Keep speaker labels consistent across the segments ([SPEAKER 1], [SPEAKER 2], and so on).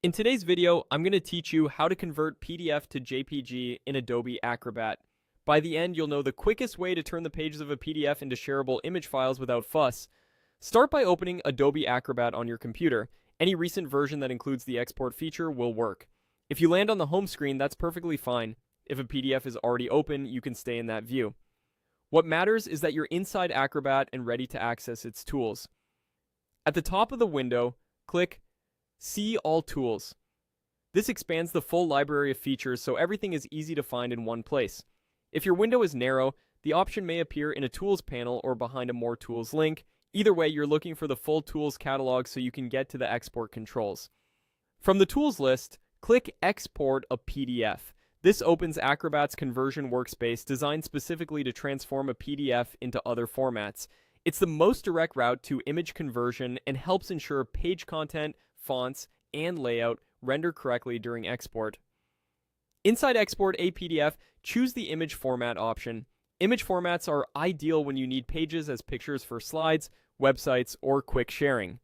[SPEAKER 1] In today's video, I'm going to teach you how to convert PDF to JPG in Adobe Acrobat. By the end, you'll know the quickest way to turn the pages of a PDF into shareable image files without fuss. Start by opening Adobe Acrobat on your computer. Any recent version that includes the export feature will work. If you land on the home screen, that's perfectly fine. If a PDF is already open, you can stay in that view. What matters is that you're inside Acrobat and ready to access its tools. At the top of the window, click See All Tools. This expands the full library of features so everything is easy to find in one place. If your window is narrow, the option may appear in a Tools panel or behind a More Tools link. Either way, you're looking for the full Tools catalog so you can get to the export controls. From the Tools list, click Export a PDF. This opens Acrobat's conversion workspace designed specifically to transform a PDF into other formats. It's the most direct route to image conversion and helps ensure page content, fonts, and layout render correctly during export. Inside Export a PDF, choose the image format option. Image formats are ideal when you need pages as pictures for slides, websites, or quick sharing.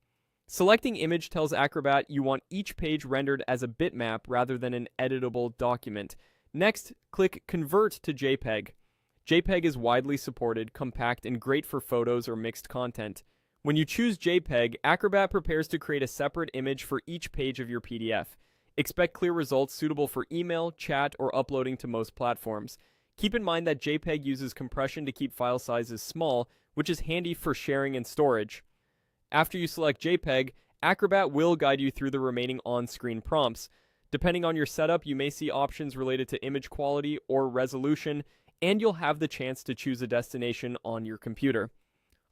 [SPEAKER 1] Selecting image tells Acrobat you want each page rendered as a bitmap rather than an editable document. Next, click Convert to JPEG. JPEG is widely supported, compact, and great for photos or mixed content. When you choose JPEG, Acrobat prepares to create a separate image for each page of your PDF. Expect clear results suitable for email, chat, or uploading to most platforms. Keep in mind that JPEG uses compression to keep file sizes small, which is handy for sharing and storage. After you select JPEG, Acrobat will guide you through the remaining on-screen prompts. Depending on your setup, you may see options related to image quality or resolution, and you'll have the chance to choose a destination on your computer.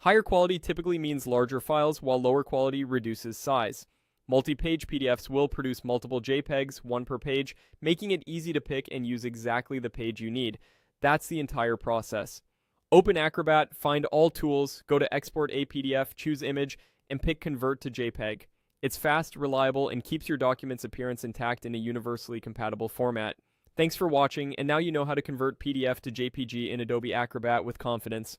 [SPEAKER 1] Higher quality typically means larger files, while lower quality reduces size. Multi-page PDFs will produce multiple JPEGs, one per page, making it easy to pick and use exactly the page you need. That's the entire process. Open Acrobat, find all tools, go to Export a PDF, choose image, and pick Convert to JPEG. It's fast, reliable, and keeps your document's appearance intact in a universally compatible format. Thanks for watching, and now you know how to convert PDF to JPG in Adobe Acrobat with confidence.